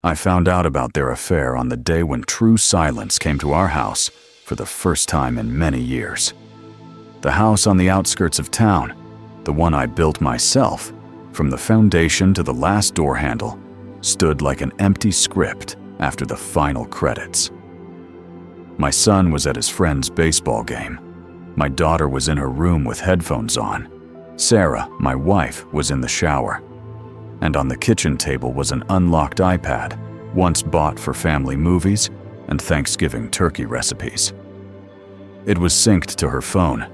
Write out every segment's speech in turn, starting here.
I found out about their affair on the day when true silence came to our house for the first time in many years. The house on the outskirts of town, the one I built myself, from the foundation to the last door handle, stood like an empty script after the final credits. My son was at his friend's baseball game. My daughter was in her room with headphones on. Sarah, my wife, was in the shower. And on the kitchen table was an unlocked iPad, once bought for family movies and Thanksgiving turkey recipes. It was synced to her phone.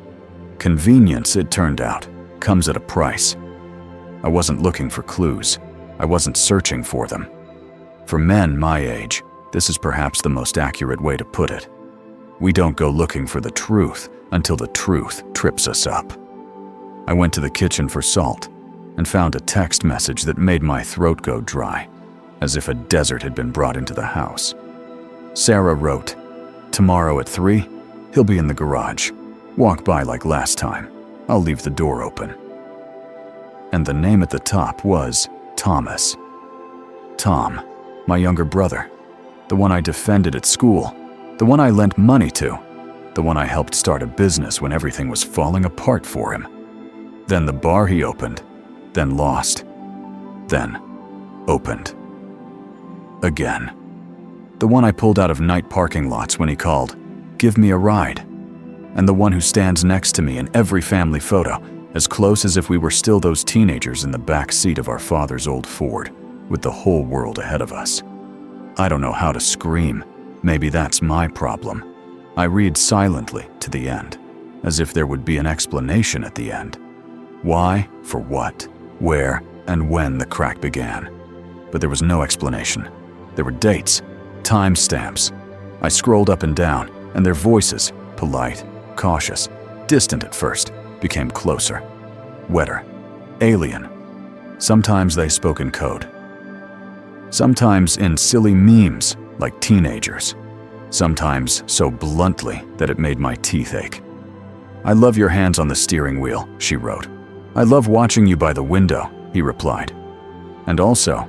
Convenience, it turned out, comes at a price. I wasn't looking for clues. I wasn't searching for them. For men my age, this is perhaps the most accurate way to put it. We don't go looking for the truth until the truth trips us up. I went to the kitchen for salt and found a text message that made my throat go dry, as if a desert had been brought into the house. Sarah wrote, "Tomorrow at 3, he'll be in the garage. Walk by like last time. I'll leave the door open." And the name at the top was Thomas. Tom, my younger brother, the one I defended at school, the one I lent money to, the one I helped start a business when everything was falling apart for him. Then the bar he opened, then lost, then opened. Again. The one I pulled out of night parking lots when he called, "Give me a ride." And the one who stands next to me in every family photo, as close as if we were still those teenagers in the back seat of our father's old Ford, with the whole world ahead of us. I don't know how to scream. Maybe that's my problem. I read silently to the end, as if there would be an explanation at the end. Why, for what, where, and when the crack began. But there was no explanation. There were dates, timestamps. I scrolled up and down, and their voices, polite, cautious, distant at first, became closer, wetter, alien. Sometimes they spoke in code. Sometimes in silly memes, like teenagers. Sometimes so bluntly that it made my teeth ache. "I love your hands on the steering wheel," she wrote. "I love watching you by the window," he replied. And also,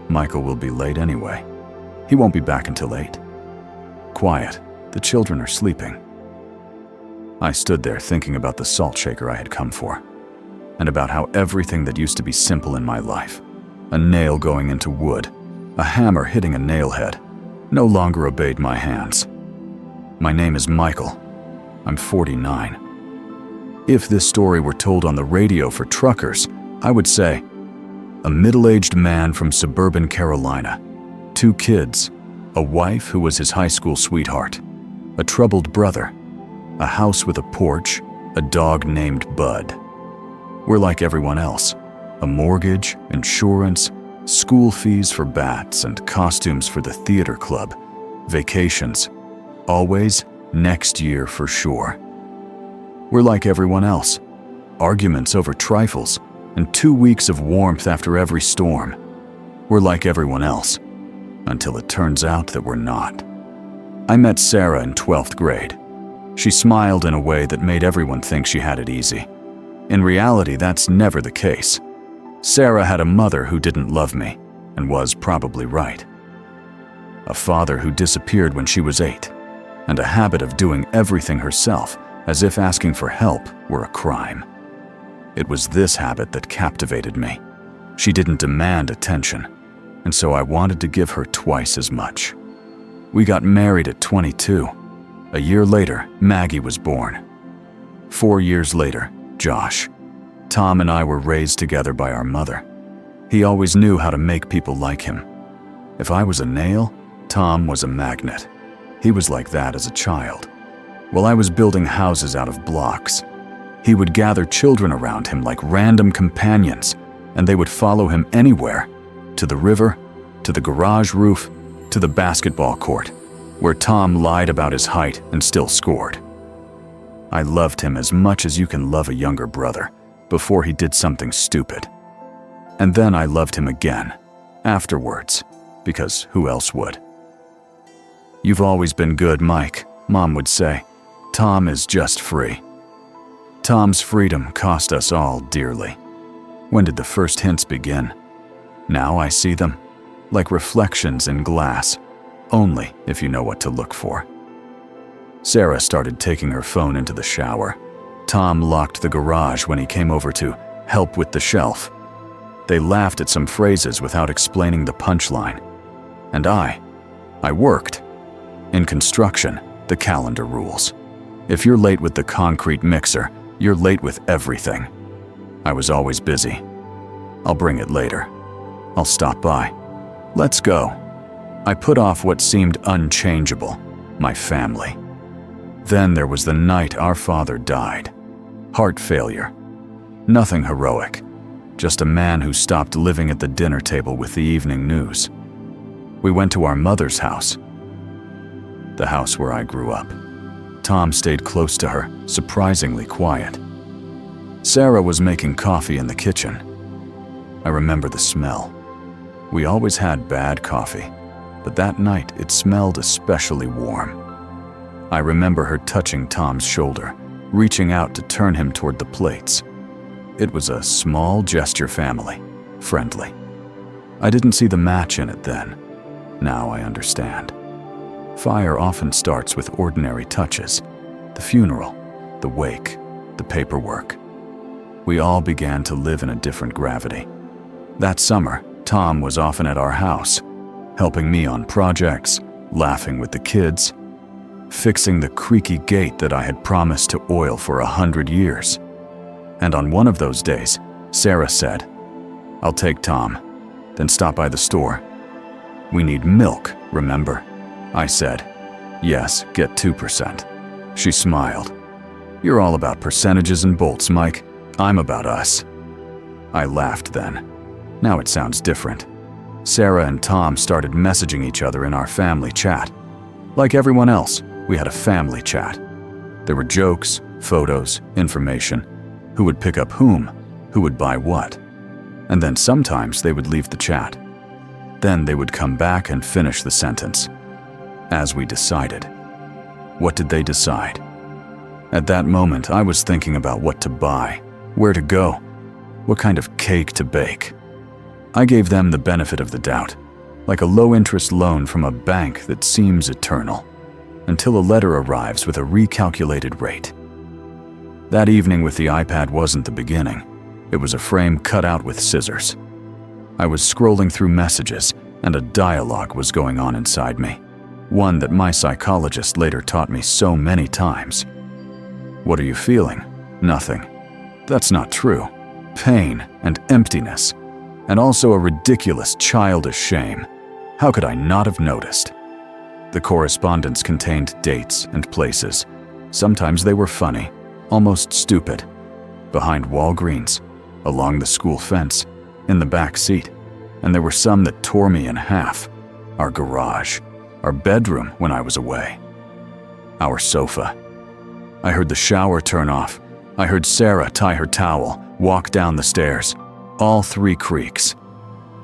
"Michael will be late anyway. He won't be back until 8. Quiet, the children are sleeping." I stood there thinking about the salt shaker I had come for, and about how everything that used to be simple in my life, a nail going into wood, a hammer hitting a nail head, no longer obeyed my hands. My name is Michael. I'm 49. If this story were told on the radio for truckers, I would say, a middle-aged man from suburban Carolina, 2 kids, a wife who was his high school sweetheart, a troubled brother, a house with a porch, a dog named Bud. We're like everyone else. A mortgage, insurance, school fees for bats and costumes for the theater club, vacations, always next year for sure. We're like everyone else. Arguments over trifles and 2 weeks of warmth after every storm. We're like everyone else, until it turns out that we're not. I met Sarah in 12th grade. She smiled in a way that made everyone think she had it easy. In reality, that's never the case. Sarah had a mother who didn't love me, and was probably right. A father who disappeared when she was 8, and a habit of doing everything herself, as if asking for help were a crime. It was this habit that captivated me. She didn't demand attention, and so I wanted to give her twice as much. We got married at 22. A year later, Maggie was born. 4 years later, Josh. Tom and I were raised together by our mother. He always knew how to make people like him. If I was a nail, Tom was a magnet. He was like that as a child. While I was building houses out of blocks, he would gather children around him like random companions, and they would follow him anywhere, to the river, to the garage roof, to the basketball court, where Tom lied about his height and still scored. I loved him as much as you can love a younger brother, before he did something stupid. And then I loved him again, afterwards, because who else would? "You've always been good, Mike," Mom would say. "Tom is just free." Tom's freedom cost us all dearly. When did the first hints begin? Now I see them. like reflections in glass, only if you know what to look for. Sarah started taking her phone into the shower. Tom locked the garage when he came over to help with the shelf. They laughed at some phrases without explaining the punchline. And I worked. In construction, the calendar rules. If you're late with the concrete mixer, you're late with everything. I was always busy. I'll bring it later. I'll stop by. Let's go. I put off what seemed unchangeable, my family. Then there was the night our father died. Heart failure. Nothing heroic. Just a man who stopped living at the dinner table with the evening news. We went to our mother's house. The house where I grew up. Tom stayed close to her, surprisingly quiet. Sarah was making coffee in the kitchen. I remember the smell. We always had bad coffee, but that night it smelled especially warm. I remember her touching Tom's shoulder, reaching out to turn him toward the plates. It was a small gesture family, friendly. I didn't see the match in it then. Now I understand. Fire often starts with ordinary touches. The funeral, the wake, the paperwork. We all began to live in a different gravity. That summer, Tom was often at our house, helping me on projects, laughing with the kids, fixing the creaky gate that I had promised to oil for 100 years. And on one of those days, Sarah said, "I'll take Tom, then stop by the store. We need milk, remember?" I said, "Yes, get 2%. She smiled. "You're all about percentages and bolts, Mike. I'm about us." I laughed then. Now it sounds different. Sarah and Tom started messaging each other in our family chat. Like everyone else, we had a family chat. There were jokes, photos, information, who would pick up whom, who would buy what. And then sometimes they would leave the chat. Then they would come back and finish the sentence. As we decided. What did they decide? At that moment, I was thinking about what to buy, where to go, what kind of cake to bake. I gave them the benefit of the doubt, like a low-interest loan from a bank that seems eternal, until a letter arrives with a recalculated rate. That evening with the iPad wasn't the beginning. It was a frame cut out with scissors. I was scrolling through messages, and a dialogue was going on inside me, one that my psychologist later taught me so many times. What are you feeling? Nothing. That's not true. Pain and emptiness, and also a ridiculous childish shame. How could I not have noticed? The correspondence contained dates and places. Sometimes they were funny, almost stupid. Behind Walgreens, along the school fence, in the back seat, and there were some that tore me in half. Our garage, our bedroom when I was away, our sofa. I heard the shower turn off. I heard Sarah tie her towel, walk down the stairs. All 3 creaks.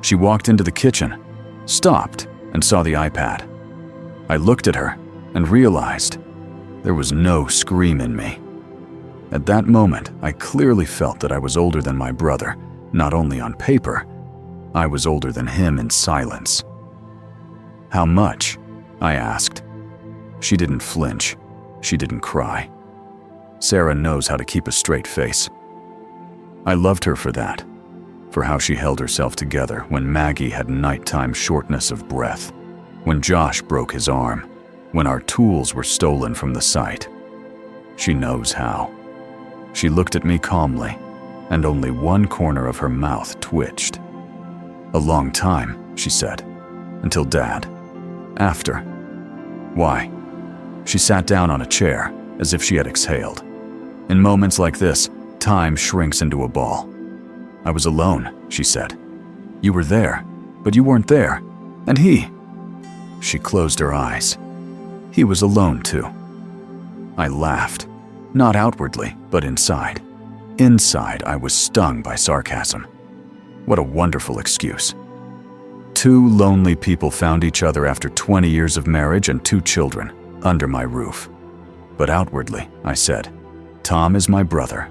She walked into the kitchen, stopped, and saw the iPad. I looked at her and realized there was no scream in me. At that moment, I clearly felt that I was older than my brother, not only on paper. I was older than him in silence. "How much?" I asked. She didn't flinch. She didn't cry. Sarah knows how to keep a straight face. I loved her for that, for how she held herself together when Maggie had nighttime shortness of breath, when Josh broke his arm, when our tools were stolen from the site. She knows how. She looked at me calmly, and only one corner of her mouth twitched. "A long time," she said, "until Dad. After." "Why?" She sat down on a chair, as if she had exhaled. In moments like this, time shrinks into a ball. "I was alone," she said. "You were there, but you weren't there. And he." She closed her eyes. "He was alone too." I laughed, not outwardly, but inside. Inside, I was stung by sarcasm. What a wonderful excuse. 2 lonely people found each other after 20 years of marriage and 2 children, under my roof. But outwardly, I said, "Tom is my brother."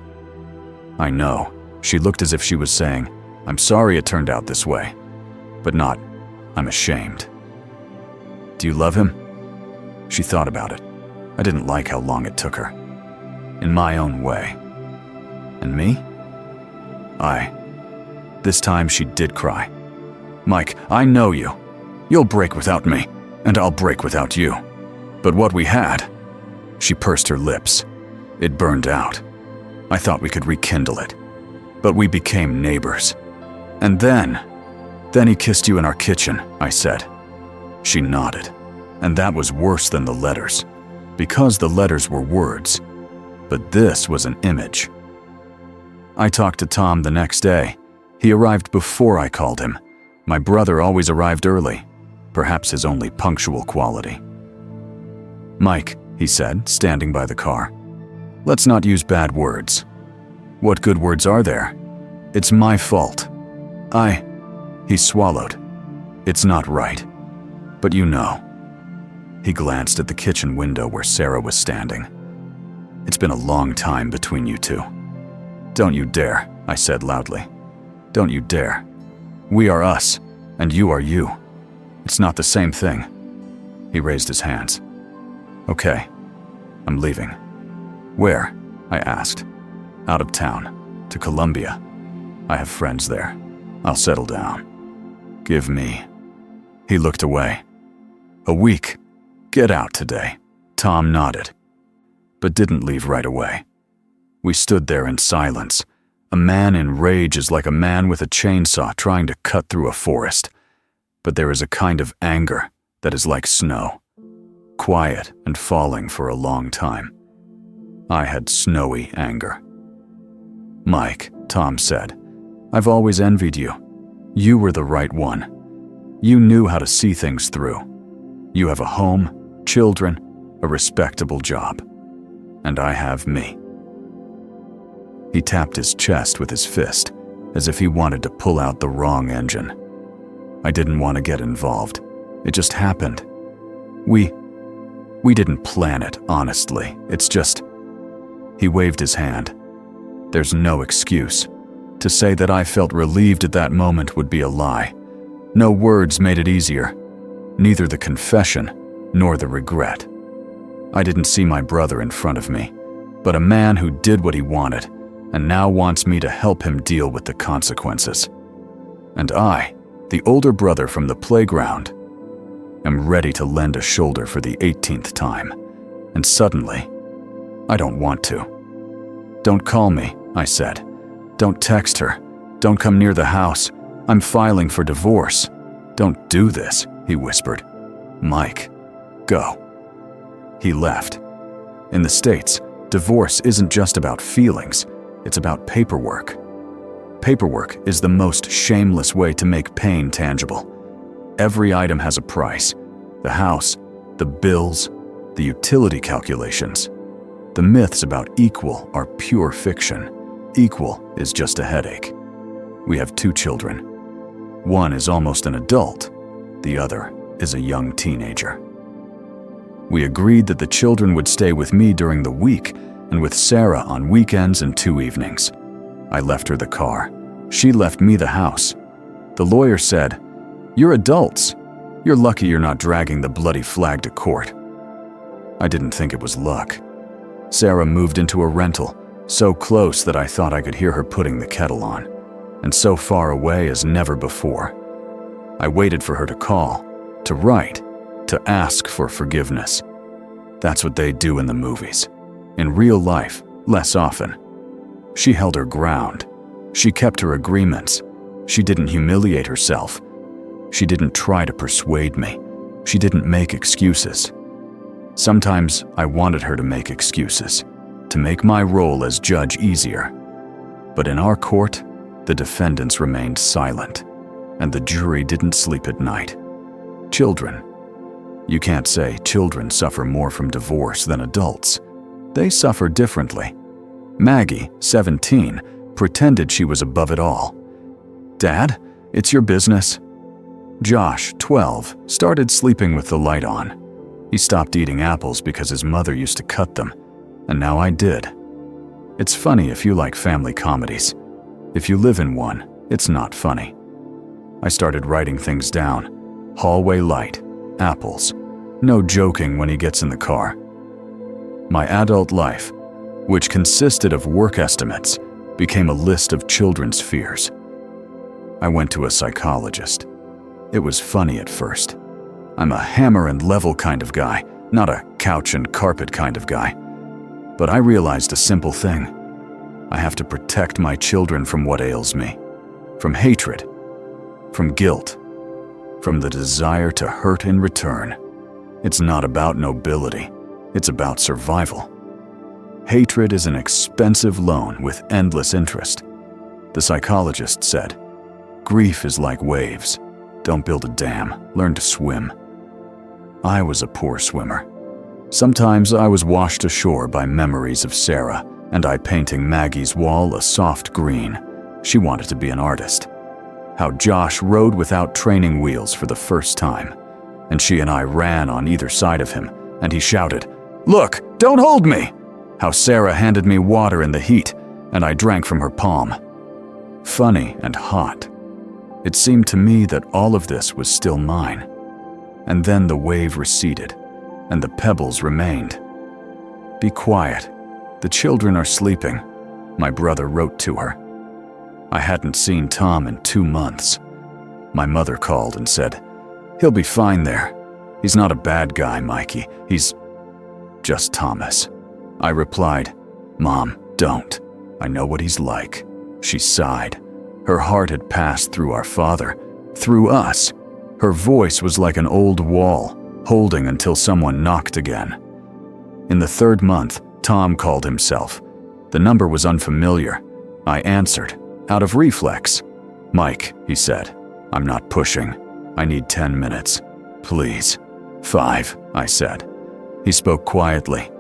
"I know." She looked as if she was saying, "I'm sorry it turned out this way." But not, I'm ashamed. Do you love him? She thought about it. I didn't like how long it took her. In my own way. And me? This time she did cry. Mike, I know you. You'll break without me, and I'll break without you. But what we had, she pursed her lips. It burned out. I thought we could rekindle it. But we became neighbors. And then he kissed you in our kitchen, I said. She nodded. And that was worse than the letters. Because the letters were words. But this was an image. I talked to Tom the next day. He arrived before I called him. My brother always arrived early. Perhaps his only punctual quality. Mike, he said, standing by the car. Let's not use bad words. What good words are there? It's my fault. He swallowed. It's not right. But you know. He glanced at the kitchen window where Sarah was standing. It's been a long time between you two. Don't you dare, I said loudly. Don't you dare. We are us, and you are you. It's not the same thing. He raised his hands. Okay, I'm leaving. Where? I asked. Out of town, to Colombia. I have friends there. I'll settle down. Give me. He looked away. A week. Get out today. Tom nodded, but didn't leave right away. We stood there in silence. A man in rage is like a man with a chainsaw trying to cut through a forest. But there is a kind of anger that is like snow, quiet and falling for a long time. I had snowy anger. Mike, Tom said, I've always envied you. You were the right one. You knew how to see things through. You have a home, children, a respectable job. And I have me. He tapped his chest with his fist, as if he wanted to pull out the wrong engine. I didn't want to get involved. It just happened. We didn't plan it, honestly. It's just... He waved his hand. There's no excuse. To say that I felt relieved at that moment would be a lie. No words made it easier. Neither the confession nor the regret. I didn't see my brother in front of me, but a man who did what he wanted and now wants me to help him deal with the consequences. And I, the older brother from the playground, am ready to lend a shoulder for the 18th time. And suddenly, I don't want to. Don't call me, I said. Don't text her. Don't come near the house. I'm filing for divorce. Don't do this, he whispered. Mike, go. He left. In the States, divorce isn't just about feelings. It's about paperwork. Paperwork is the most shameless way to make pain tangible. Every item has a price. The house, the bills, the utility calculations. The myths about equal are pure fiction. Equal is just a headache. We have 2 children. One is almost an adult. The other is a young teenager. We agreed that the children would stay with me during the week and with Sarah on weekends and 2 evenings. I left her the car. She left me the house. The lawyer said, "You're adults. You're lucky you're not dragging the bloody flag to court." I didn't think it was luck. Sarah moved into a rental, so close that I thought I could hear her putting the kettle on, and so far away as never before. I waited for her to call, to write, to ask for forgiveness. That's what they do in the movies. In real life, less often. She held her ground. She kept her agreements. She didn't humiliate herself. She didn't try to persuade me. She didn't make excuses. Sometimes I wanted her to make excuses, to make my role as judge easier. But in our court, the defendants remained silent, and the jury didn't sleep at night. Children. You can't say children suffer more from divorce than adults. They suffer differently. Maggie, 17, pretended she was above it all. "Dad, it's your business." Josh, 12, started sleeping with the light on. He stopped eating apples because his mother used to cut them, and now I did. It's funny if you like family comedies. If you live in one, it's not funny. I started writing things down, hallway light, apples, no joking when he gets in the car. My adult life, which consisted of work estimates, became a list of children's fears. I went to a psychologist. It was funny at first. I'm a hammer and level kind of guy, not a couch and carpet kind of guy. But I realized a simple thing. I have to protect my children from what ails me, from hatred, from guilt, from the desire to hurt in return. It's not about nobility, it's about survival. Hatred is an expensive loan with endless interest. The psychologist said, "Grief is like waves. Don't build a dam, learn to swim." I was a poor swimmer. Sometimes I was washed ashore by memories of Sarah and I painting Maggie's wall a soft green. She wanted to be an artist. How Josh rode without training wheels for the first time, and she and I ran on either side of him, and he shouted, "Look, don't hold me!" How Sarah handed me water in the heat, and I drank from her palm. Funny and hot. It seemed to me that all of this was still mine. And then the wave receded, and the pebbles remained. "Be quiet. The children are sleeping," my brother wrote to her. I hadn't seen Tom in 2 months. My mother called and said, "He'll be fine there. He's not a bad guy, Mikey. He's just Thomas." I replied, "Mom, don't. I know what he's like." She sighed. Her heart had passed through our father, through us. Her voice was like an old wall, holding until someone knocked again. In the 3rd month, Tom called himself. The number was unfamiliar. I answered, out of reflex. "Mike," he said, "I'm not pushing. I need 10 minutes. Please." 5, I said. He spoke quietly.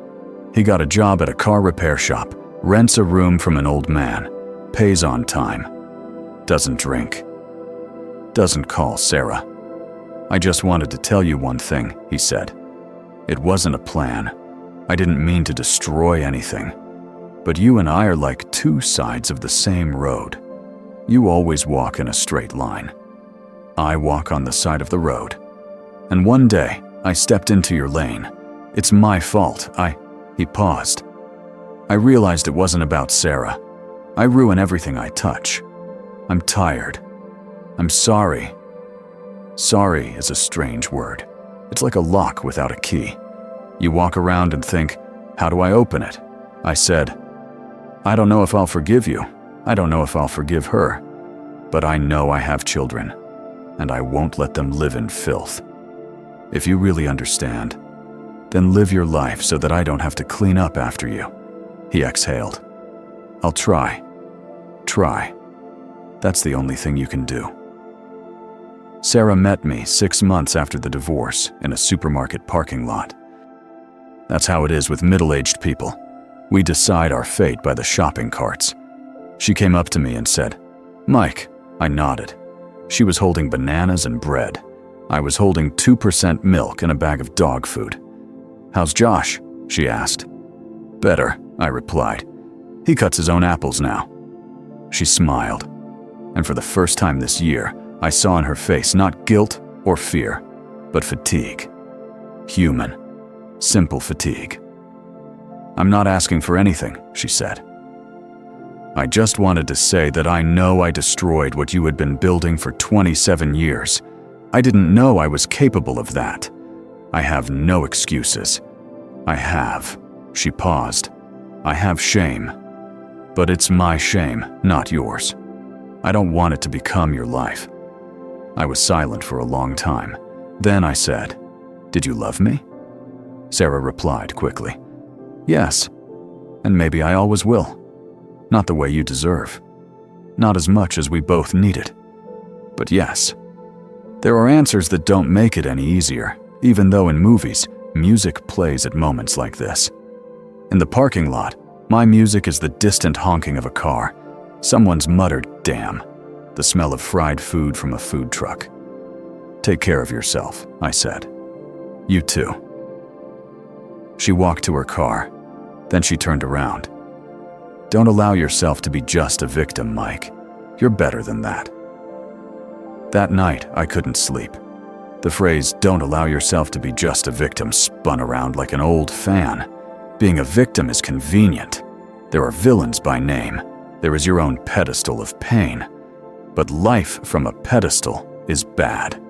He got a job at a car repair shop, rents a room from an old man, pays on time, doesn't drink, doesn't call Sarah. "I just wanted to tell you one thing," he said. "It wasn't a plan. I didn't mean to destroy anything. But you and I are like 2 sides of the same road. You always walk in a straight line. I walk on the side of the road. And one day, I stepped into your lane. It's my fault. He paused. I realized it wasn't about Sarah. I ruin everything I touch. I'm tired. I'm sorry. Sorry is a strange word. It's like a lock without a key. You walk around and think, how do I open it? I said, I don't know if I'll forgive you. I don't know if I'll forgive her. But I know I have children, and I won't let them live in filth. If you really understand, then live your life so that I don't have to clean up after you. He exhaled. I'll try. Try. That's the only thing you can do. Sarah met me 6 months after the divorce in a supermarket parking lot. That's how it is with middle-aged people. We decide our fate by the shopping carts. She came up to me and said, Mike. I nodded. She was holding bananas and bread. I was holding 2% milk and a bag of dog food. How's Josh? She asked. Better, I replied. He cuts his own apples now. She smiled. And for the first time this year, I saw in her face not guilt or fear, but fatigue. Human, simple fatigue. I'm not asking for anything, she said. I just wanted to say that I know I destroyed what you had been building for 27 years. I didn't know I was capable of that. I have no excuses. I have. She paused. I have shame. But it's my shame, not yours. I don't want it to become your life. I was silent for a long time. Then I said, Did you love me? Sarah replied quickly, Yes, and maybe I always will. Not the way you deserve. Not as much as we both needed. But yes. There are answers that don't make it any easier, even though in movies, music plays at moments like this. In the parking lot, my music is the distant honking of a car. Someone's muttered, damn, the smell of fried food from a food truck. Take care of yourself, I said. You too. She walked to her car. Then she turned around. Don't allow yourself to be just a victim, Mike. You're better than that. That night, I couldn't sleep. The phrase, "don't allow yourself to be just a victim," spun around like an old fan. Being a victim is convenient. There are villains by name. There is your own pedestal of pain. But life from a pedestal is bad.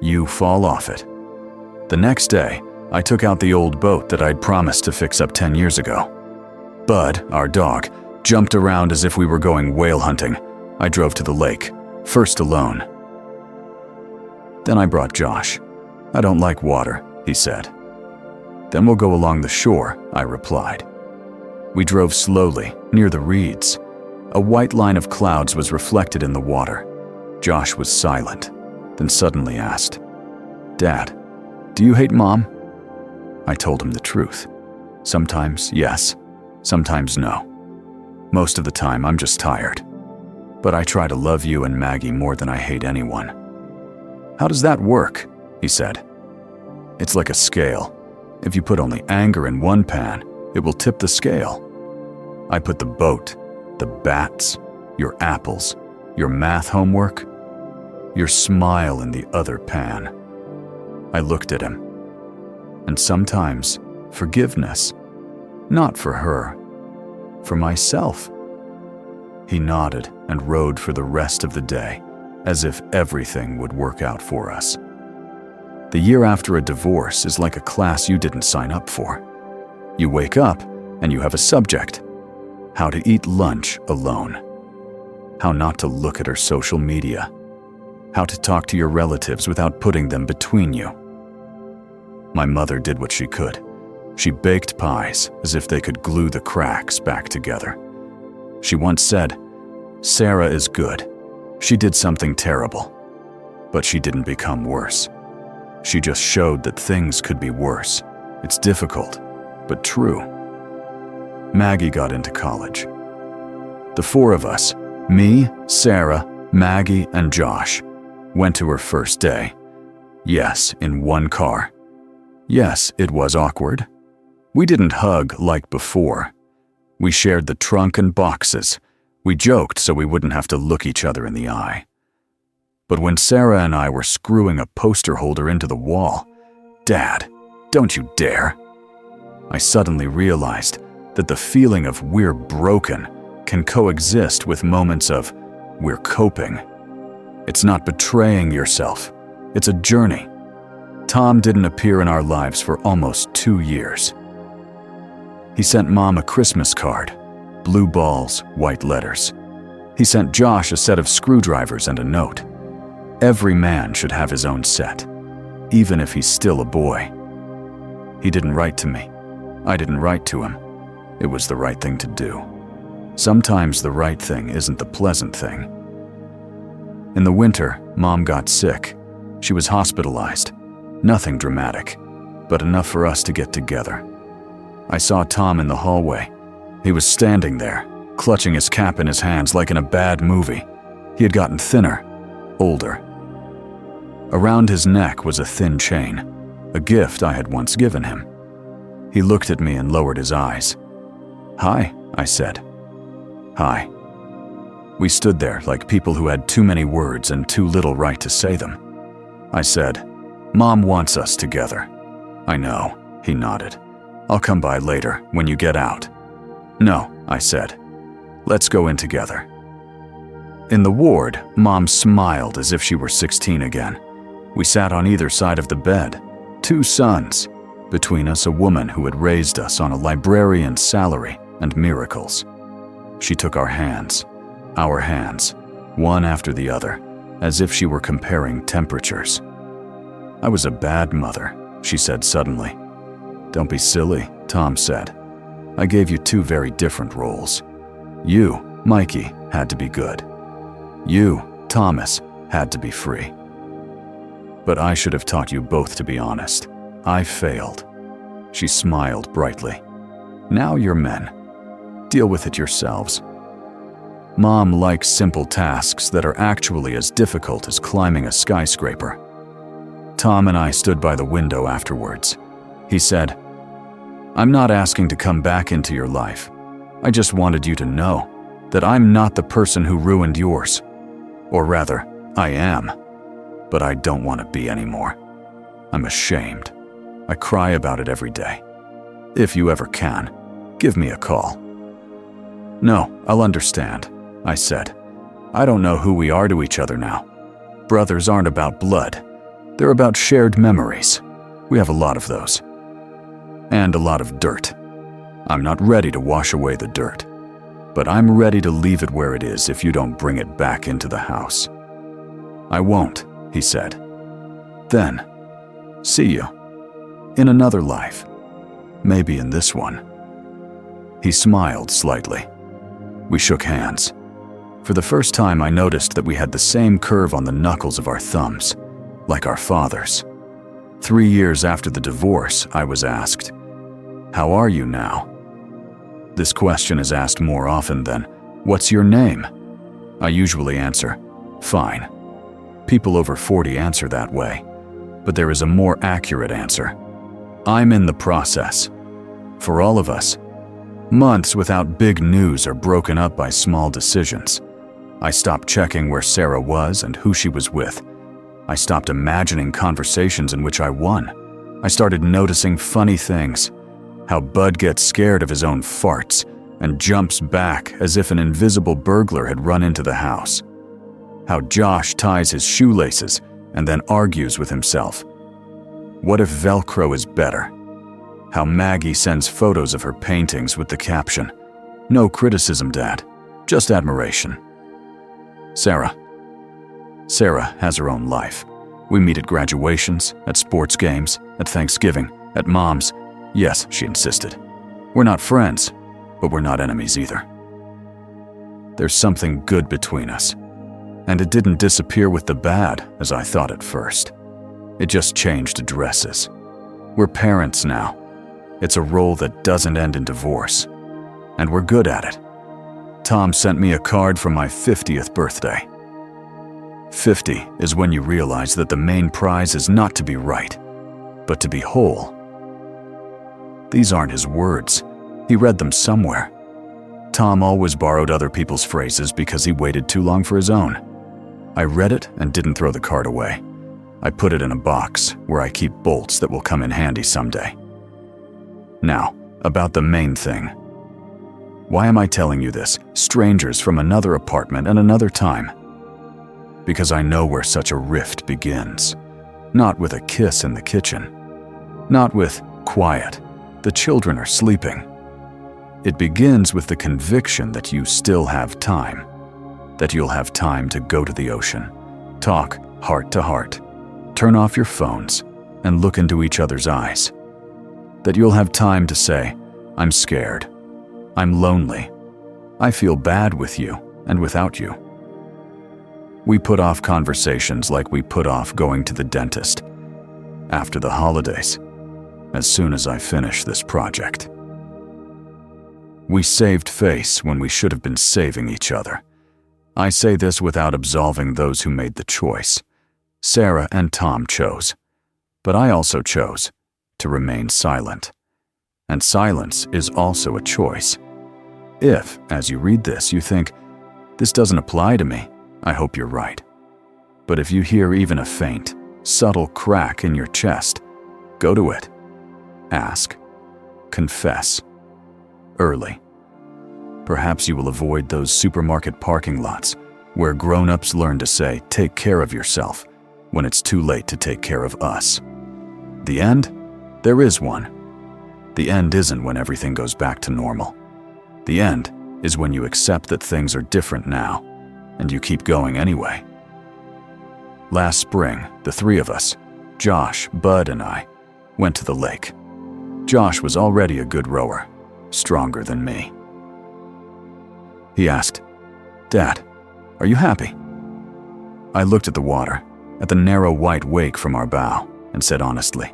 You fall off it. The next day, I took out the old boat that I'd promised to fix up 10 years ago. Bud, our dog, jumped around as if we were going whale hunting. I drove to the lake, first alone. Then I brought Josh. "I don't like water," he said. "Then we'll go along the shore," I replied. We drove slowly, near the reeds. A white line of clouds was reflected in the water. Josh was silent, then suddenly asked, "Dad, do you hate Mom?" I told him the truth. Sometimes yes, sometimes no. Most of the time I'm just tired. But I try to love you and Maggie more than I hate anyone. "How does that work?" he said. "It's like a scale. If you put only anger in one pan, it will tip the scale. I put the boat, the bats, your apples, your math homework, your smile in the other pan." I looked at him. "And sometimes forgiveness, not for her, for myself." He nodded and rode for the rest of the day, as if everything would work out for us. The year after a divorce is like a class you didn't sign up for. You wake up and you have a subject: how to eat lunch alone, how not to look at her social media, how to talk to your relatives without putting them between you. My mother did what she could. She baked pies as if they could glue the cracks back together. She once said, "Sarah is good. She did something terrible, but she didn't become worse. She just showed that things could be worse. It's difficult, but true." Maggie got into college. The four of us, me, Sarah, Maggie, and Josh, went to her first day. Yes, in one car. Yes, it was awkward. We didn't hug like before. We shared the trunk and boxes. We joked so we wouldn't have to look each other in the eye. But when Sarah and I were screwing a poster holder into the wall, "Dad, don't you dare," I suddenly realized that the feeling of "we're broken" can coexist with moments of "we're coping." It's not betraying yourself. It's a journey. Tom didn't appear in our lives for almost 2 years. He sent Mom a Christmas card, blue balls, white letters. He sent Josh a set of screwdrivers and a note. Every man should have his own set, even if he's still a boy. He didn't write to me. I didn't write to him. It was the right thing to do. Sometimes the right thing isn't the pleasant thing. In the winter, Mom got sick. She was hospitalized. Nothing dramatic, but enough for us to get together. I saw Tom in the hallway. He was standing there, clutching his cap in his hands like in a bad movie. He had gotten thinner, older. Around his neck was a thin chain, a gift I had once given him. He looked at me and lowered his eyes. "Hi," I said. "Hi." We stood there like people who had too many words and too little right to say them. I said, "Mom wants us together." "I know," he nodded. "I'll come by later, when you get out." "No," I said. "Let's go in together." In the ward, Mom smiled as if she were 16 again. We sat on either side of the bed, 2 sons. Between us, a woman who had raised us on a librarian's salary and miracles. She took our hands, one after the other, as if she were comparing temperatures. "I was a bad mother," she said suddenly. "Don't be silly," Tom said. "I gave you 2 very different roles. You, Mikey, had to be good. You, Thomas, had to be free. But I should have taught you both to be honest. I failed." She smiled brightly. "Now you're men. Deal with it yourselves." Mom likes simple tasks that are actually as difficult as climbing a skyscraper. Tom and I stood by the window afterwards. He said, "I'm not asking to come back into your life. I just wanted you to know that I'm not the person who ruined yours. Or rather, I am. but I don't want to be anymore. I'm ashamed. I cry about it every day. If you ever can, give me a call." "No, I'll understand," I said. "I don't know who we are to each other now. Brothers aren't about blood. They're about shared memories. We have a lot of those. And a lot of dirt. I'm not ready to wash away the dirt, but I'm ready to leave it where it is if you don't bring it back into the house." "I won't," he said. "Then, see you. In another life. Maybe in this one." He smiled slightly. We shook hands. For the first time, I noticed that we had the same curve on the knuckles of our thumbs, like our fathers. 3 years after the divorce, I was asked, "How are you now?" This question is asked more often than, "What's your name?" I usually answer, "Fine." People over 40 answer that way, but there is a more accurate answer. I'm in the process. For all of us, months without big news are broken up by small decisions. I stopped checking where Sarah was and who she was with. I stopped imagining conversations in which I won. I started noticing funny things. How Bud gets scared of his own farts and jumps back as if an invisible burglar had run into the house. How Josh ties his shoelaces and then argues with himself. What if Velcro is better? How Maggie sends photos of her paintings with the caption, "No criticism, Dad, just admiration." Sarah has her own life. We meet at graduations, at sports games, at Thanksgiving, at Mom's. Yes, she insisted. We're not friends, but we're not enemies either. There's something good between us, and it didn't disappear with the bad as I thought at first. It just changed addresses. We're parents now. It's a role that doesn't end in divorce, and we're good at it. Tom sent me a card for my 50th birthday. 50 is when you realize that the main prize is not to be right, but to be whole. These aren't his words. He read them somewhere. Tom always borrowed other people's phrases because he waited too long for his own. I read it and didn't throw the card away. I put it in a box where I keep bolts that will come in handy someday. Now, about the main thing. Why am I telling you this, strangers from another apartment and another time? Because I know where such a rift begins. Not with a kiss in the kitchen. Not with, "Quiet, the children are sleeping." It begins with the conviction that you still have time. That you'll have time to go to the ocean, talk heart to heart, turn off your phones, and look into each other's eyes. That you'll have time to say, "I'm scared. I'm lonely. I feel bad with you and without you." We put off conversations like we put off going to the dentist. After the holidays, as soon as I finish this project. We saved face when we should have been saving each other. I say this without absolving those who made the choice. Sarah and Tom chose, but I also chose to remain silent. And silence is also a choice. If, as you read this, you think, "This doesn't apply to me," I hope you're right. But if you hear even a faint, subtle crack in your chest, go to it. Ask. Confess. Early. Perhaps you will avoid those supermarket parking lots where grown-ups learn to say, "Take care of yourself," when it's too late to take care of us. The end? There is one. The end isn't when everything goes back to normal. The end is when you accept that things are different now, and you keep going anyway. Last spring, the three of us, Josh, Bud, and I, went to the lake. Josh was already a good rower, stronger than me. He asked, "Dad, are you happy?" I looked at the water, at the narrow white wake from our bow, and said honestly,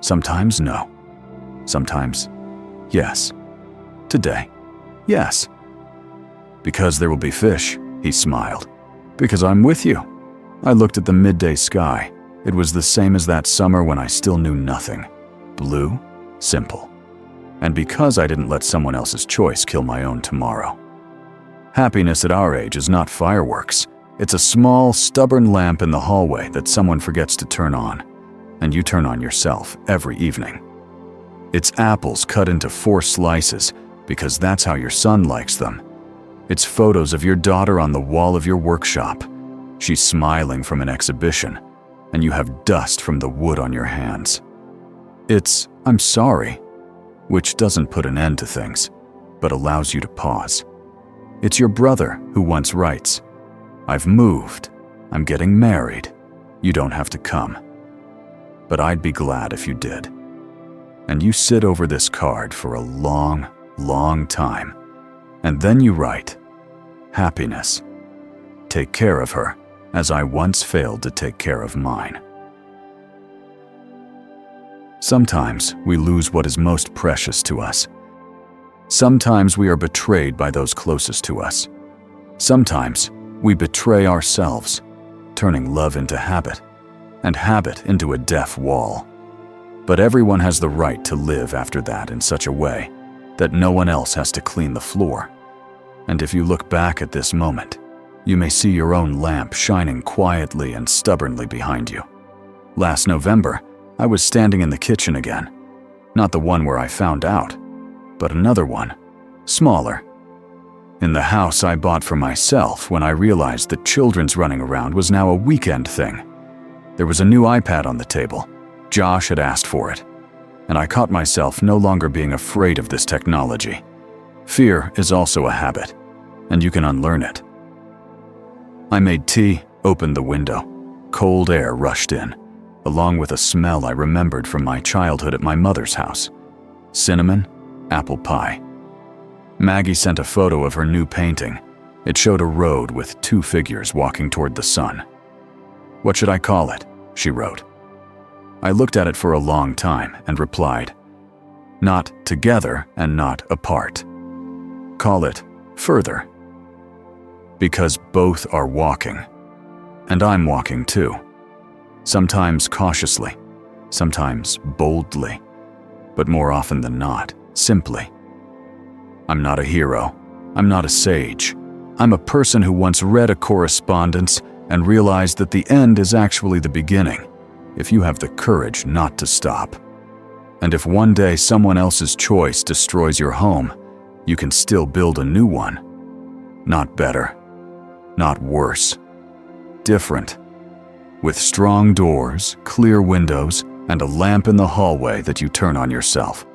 "Sometimes no. Sometimes yes. Today, yes." "Because there will be fish," he smiled. "Because I'm with you." I looked at the midday sky. It was the same as that summer when I still knew nothing. Blue, simple. And because I didn't let someone else's choice kill my own tomorrow. Happiness at our age is not fireworks. It's a small, stubborn lamp in the hallway that someone forgets to turn on, and you turn on yourself every evening. It's apples cut into 4 slices because that's how your son likes them. It's photos of your daughter on the wall of your workshop. She's smiling from an exhibition, and you have dust from the wood on your hands. It's "I'm sorry," which doesn't put an end to things, but allows you to pause. It's your brother who once writes, "I've moved. I'm getting married. You don't have to come. But I'd be glad if you did." And you sit over this card for a long, long time. And then you write, "Happiness. Take care of her, as I once failed to take care of mine." Sometimes we lose what is most precious to us. Sometimes we are betrayed by those closest to us. Sometimes we betray ourselves, turning love into habit, and habit into a deaf wall. But everyone has the right to live after that in such a way that no one else has to clean the floor. And if you look back at this moment, you may see your own lamp shining quietly and stubbornly behind you. Last November, I was standing in the kitchen again. Not the one where I found out, but another one, smaller. In the house I bought for myself when I realized that children's running around was now a weekend thing. There was a new iPad on the table. Josh had asked for it, and I caught myself no longer being afraid of this technology. Fear is also a habit, and you can unlearn it. I made tea, opened the window. Cold air rushed in, along with a smell I remembered from my childhood at my mother's house. Cinnamon, apple pie. Maggie sent a photo of her new painting. It showed a road with 2 figures walking toward the sun. "What should I call it?" she wrote. I looked at it for a long time and replied, "Not together and not apart. Call it further." Because both are walking. And I'm walking too. Sometimes cautiously, sometimes boldly, but more often than not, simply. I'm not a hero. I'm not a sage. I'm a person who once read a correspondence and realized that the end is actually the beginning, if you have the courage not to stop. And if one day someone else's choice destroys your home, you can still build a new one. Not better, not worse, different. With strong doors, clear windows, and a lamp in the hallway that you turn on yourself.